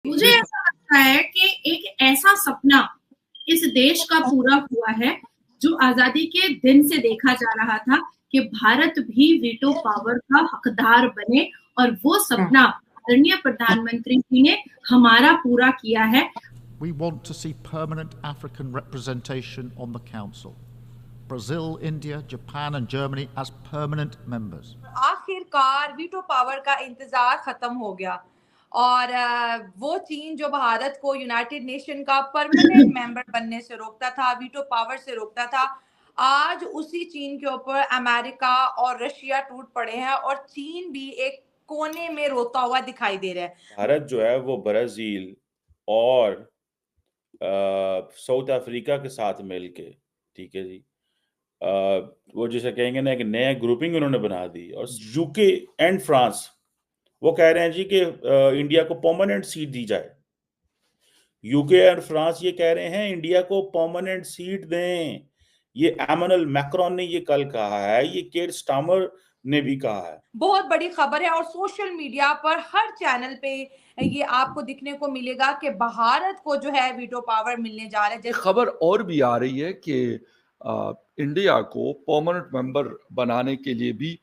मुझे जिस ऐसा लगता है कि एक ऐसा सपना इस देश का पूरा हुआ है जो आजादी के दिन से देखा जा रहा था कि भारत भी वीटो पावर का हकदार बने, और वो सपना आदरणीय प्रधानमंत्री जी ने हमारा पूरा किया है। We want to see permanent African representation on the Council. Brazil, India, Japan and Germany as permanent members. आखिरकार वीटो पावर का इंतजार खत्म हो गया और वो चीन जो भारत को यूनाइटेड नेशन का परमानेंट मेंबर बनने से रोकता था, वीटो पावर से रोकता था, आज उसी चीन के ऊपर अमेरिका और रशिया टूट पड़े हैं और चीन भी एक कोने में रोता हुआ दिखाई दे रहा है। भारत जो है वो ब्राजील और साउथ अफ्रीका के साथ मिलके, ठीक है जी, वो जिसे कहेंगे ना, एक नया ग्रुपिंग उन्होंने बना दी। और यूके एंड फ्रांस वो कह रहे हैं जी कि इंडिया को परमानेंट सीट दी जाए। यूके और फ्रांस ये कह रहे हैं इंडिया को परमानेंट सीट दें। ये एमैनुअल मैक्रोन ने ये कल कहा है, ये केर स्टार्मर ने भी कहा है। बहुत बड़ी खबर है और सोशल मीडिया पर हर चैनल पे ये आपको दिखने को मिलेगा कि भारत को जो है वीटो पावर मिलने जा रहा है। खबर और भी आ रही है कि इंडिया को परमानेंट मेंबर बनाने के लिए भी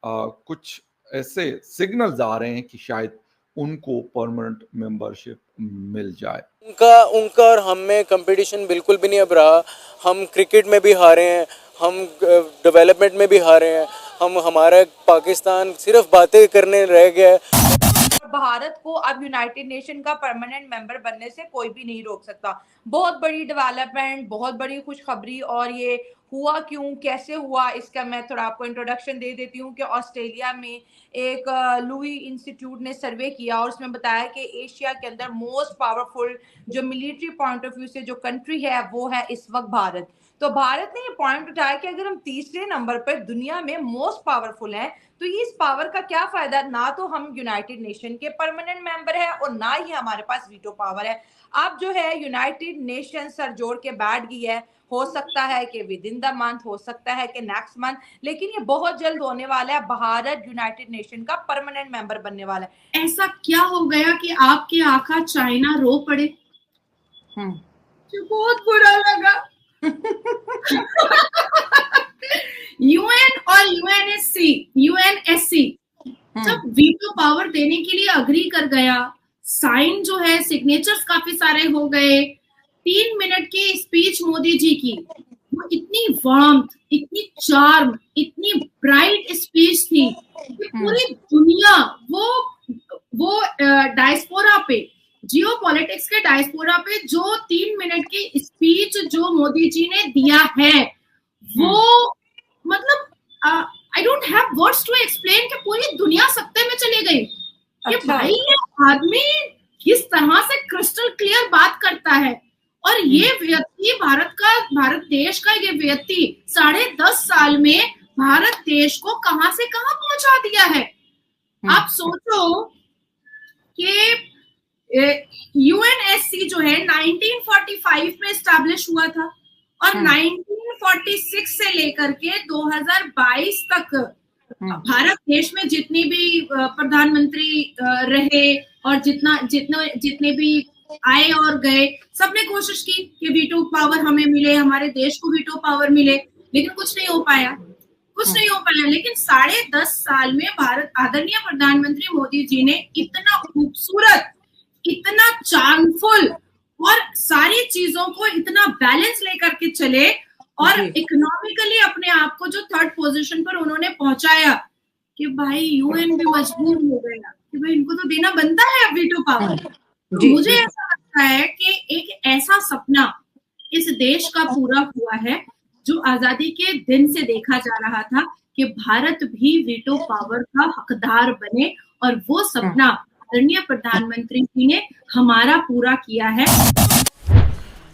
कुछ ऐसे सिग्नल्स आ रहे हैं कि शायद उनको परमानेंट मेंबरशिप मिल जाए। उनका और हम में कंपटीशन बिल्कुल भी नहीं अब रहा। हम क्रिकेट में भी हारे हैं, हम डेवलपमेंट में भी हारे हैं, हमारा पाकिस्तान सिर्फ बातें करने रह गया है। भारत को अब यूनाइटेड नेशन का परमानेंट मेंबर बनने से कोई भी नहीं रोक सकता। बहुत बड़ी डेवलपमेंट, बहुत बड़ी खुशखबरी। और ये हुआ क्यों, कैसे हुआ, इसका मैं थोड़ा आपको इंट्रोडक्शन दे देती हूँ कि ऑस्ट्रेलिया में एक लुई इंस्टीट्यूट ने सर्वे किया और उसमें बताया कि एशिया के अंदर मोस्ट पावरफुल जो मिलिट्री पॉइंट ऑफ व्यू से जो कंट्री है वो है इस वक्त भारत। तो भारत ने ये पॉइंट उठाया कि अगर हम तीसरे नंबर पर दुनिया में मोस्ट पावरफुल हैं तो ये इस पावर का क्या फायदा। ना तो हम यूनाइटेड नेशन के परमानेंट मेंबर है और ना ही हमारे पास वीटो पावर है। अब जो है यूनाइटेड नेशन सर जोड़ के बैठ गई है। हो सकता है कि विद इन द मंथ, हो सकता है कि नेक्स्ट मंथ, लेकिन ये बहुत जल्द होने वाला है। भारत यूनाइटेड नेशन का परमानेंट मेंबर बनने वाला है। ऐसा क्या हो गया कि आपके आका चाइना रो पड़े? जो बहुत बुरा लगा। यूएन और यूएनएससी जब वीटो पावर देने के लिए अग्री कर गया, साइन जो है, सिग्नेचर्स काफी सारे हो गए। 3 मिनट की स्पीच मोदी जी की, वो इतनी वार्मथ, इतनी चार्म, इतनी ब्राइट स्पीच थी कि पूरी दुनिया वो डायस्पोरा पे, जियो पॉलिटिक्स के डायस्पोरा पे जो 3 मिनट की स्पीच जो मोदी जी ने दिया है, वो मतलब I don't have words to explain कि पूरी दुनिया सत्ते में चली गई। कि भाई ये आदमी किस तरह से क्रिस्टल क्लियर बात करता है। और ये व्यक्ति भारत देश का ये व्यक्ति 10.5 साल में भारत देश को कहां से कहां पहुंचा दिया है। आप सोचो कि यूएनएससी जो है 1945 में एस्टैब्लिश हुआ था और 1946 से लेकर के 2022 तक भारत देश में जितनी भी प्रधानमंत्री रहे और जितने भी आए और गए, सबने कोशिश की कि वीटो पावर हमें मिले, हमारे देश को वीटो पावर मिले, लेकिन कुछ नहीं हो पाया। लेकिन 10.5 साल में भारत आदरणीय प्रधानमंत्री मोदी जी ने इतना खूबसूरत, इतना चार्मफुल और सारी चीजों को इतना बैलेंस लेकर के चले और इकोनॉमिकली अपने आप को जो 3rd पोजीशन पर उन्होंने पहुंचाया कि भाई यूएन भी मजबूर हो गया कि भाई इनको तो देना बनता है वीटो पावर। तो मुझे ऐसा लगता है कि एक ऐसा सपना इस देश का पूरा हुआ है जो आजादी के दिन से देखा जा रहा था कि भारत भी वीटो पावर का हकदार बने, और वो सपना आदरणीय प्रधानमंत्री जी ने हमारा पूरा किया है।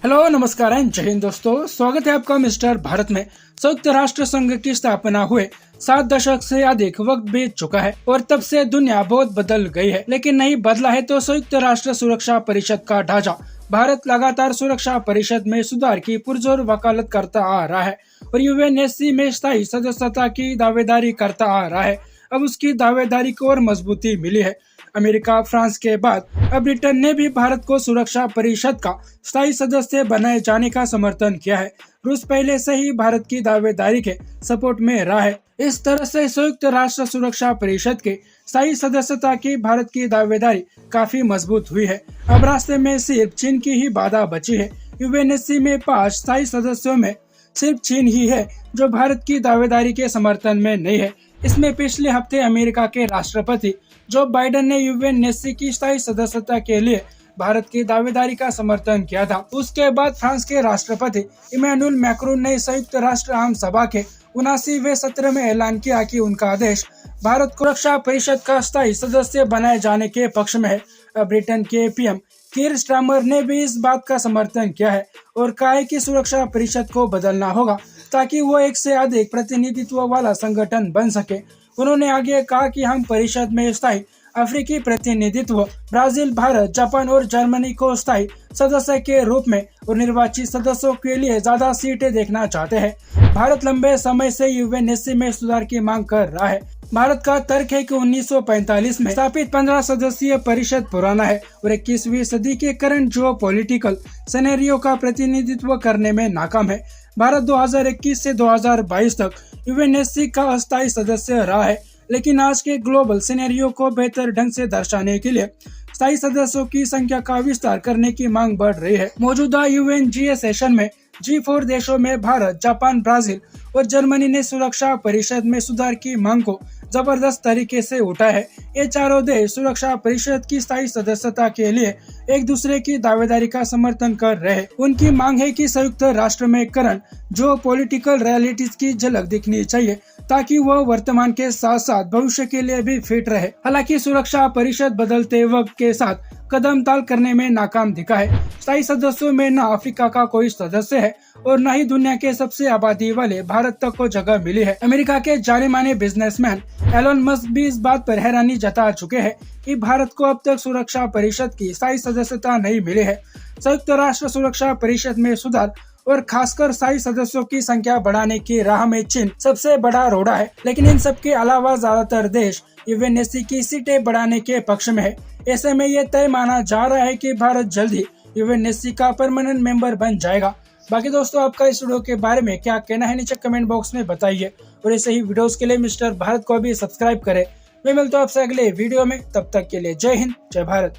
हेलो, नमस्कार एंड जय हिंद दोस्तों, स्वागत है आपका मिस्टर भारत में। संयुक्त राष्ट्र संघ की स्थापना हुए 7 दशक से अधिक वक्त बीत चुका है और तब से दुनिया बहुत बदल गई है, लेकिन नहीं बदला है तो संयुक्त राष्ट्र सुरक्षा परिषद का ढांचा। भारत लगातार सुरक्षा परिषद में सुधार की पुरजोर वकालत करता आ रहा है और यूएनएससी में स्थायी सदस्यता की दावेदारी करता आ रहा है। अब उसकी दावेदारी को और मजबूती मिली है। अमेरिका, फ्रांस के बाद अब ब्रिटेन ने भी भारत को सुरक्षा परिषद का स्थायी सदस्य बनाए जाने का समर्थन किया है। रूस पहले से ही भारत की दावेदारी के सपोर्ट में रहा है। इस तरह से संयुक्त राष्ट्र सुरक्षा परिषद के स्थायी सदस्यता की भारत की दावेदारी काफी मजबूत हुई है। अब रास्ते में सिर्फ चीन की ही बाधा बची है। यूएनएससी में 5 स्थायी सदस्यों में सिर्फ चीन ही है जो भारत की दावेदारी के समर्थन में नहीं है। इसमें पिछले हफ्ते अमेरिका के राष्ट्रपति जो बाइडेन ने यूएनएससी की स्थायी सदस्यता के लिए भारत की दावेदारी का समर्थन किया था। उसके बाद फ्रांस के राष्ट्रपति इमैनुअल मैक्रोन ने संयुक्त राष्ट्र आम सभा के 79वें सत्र में ऐलान किया कि उनका देश भारत को सुरक्षा परिषद का स्थायी सदस्य बनाए जाने के पक्ष में है। ब्रिटेन के पीएम कीर स्टारमर ने भी इस बात का समर्थन किया है और कहा है कि सुरक्षा परिषद को बदलना होगा ताकि वो एक से अधिक प्रतिनिधित्व वाला संगठन बन सके। उन्होंने आगे कहा कि हम परिषद में स्थायी अफ्रीकी प्रतिनिधित्व, ब्राजील, भारत, जापान और जर्मनी को स्थायी सदस्य के रूप में और निर्वाचित सदस्यों के लिए ज्यादा सीटें देखना चाहते हैं। भारत लंबे समय से यूएनएससी में सुधार की मांग कर रहा है। भारत का तर्क है कि 1945 में स्थापित 15 सदस्यीय परिषद पुराना है और 21वीं सदी के करंट जियोपॉलिटिकल सिनेरियो का प्रतिनिधित्व करने में नाकाम है। भारत 2021 से 2022 तक यूएनएससी का अस्थायी सदस्य रहा है, लेकिन आज के ग्लोबल सिनेरियो को बेहतर ढंग से दर्शाने के लिए स्थायी सदस्यों की संख्या का विस्तार करने की मांग बढ़ रही है। मौजूदा यूएनजीए सेशन में G4 देशों में भारत, जापान, ब्राजील और जर्मनी ने सुरक्षा परिषद में सुधार की मांग को जबरदस्त तरीके से उठाया है। ये चारों देश सुरक्षा परिषद की स्थायी सदस्यता के लिए एक दूसरे की दावेदारी का समर्थन कर रहे हैं। उनकी मांग है कि संयुक्त राष्ट्र में करंट जो पॉलिटिकल रियलिटीज की झलक दिखनी चाहिए ताकि वह वर्तमान के साथ साथ भविष्य के लिए भी फिट रहे। हालांकि सुरक्षा परिषद बदलते वक्त के साथ कदम ताल करने में नाकाम दिखा है। स्थायी सदस्यों में न अफ्रीका का कोई सदस्य है और न ही दुनिया के सबसे आबादी वाले भारत तक को जगह मिली है। अमेरिका के जाने माने बिजनेसमैन एलन मस्क भी इस बात पर हैरानी जता चुके हैं कि भारत को अब तक सुरक्षा परिषद की स्थायी सदस्यता नहीं मिली है। संयुक्त राष्ट्र सुरक्षा परिषद में सुधार और खासकर स्थायी सदस्यों की संख्या बढ़ाने की राह में चीन सबसे बड़ा रोड़ा है, लेकिन इन सब के अलावा ज्यादातर देश यूएनएससी की सीटें बढ़ाने के पक्ष में है। ऐसे में ये तय माना जा रहा है कि भारत जल्द ही यूएनएससी का परमानेंट मेंबर बन जाएगा। बाकी दोस्तों, आपका इस वीडियो के बारे में क्या कहना है नीचे कमेंट बॉक्स में बताइए और ऐसे ही वीडियोस के लिए मिस्टर भारत को भी सब्सक्राइब करें। मैं मिलता हूं आपसे अगले वीडियो में, तब तक के लिए जय हिंद, जय भारत।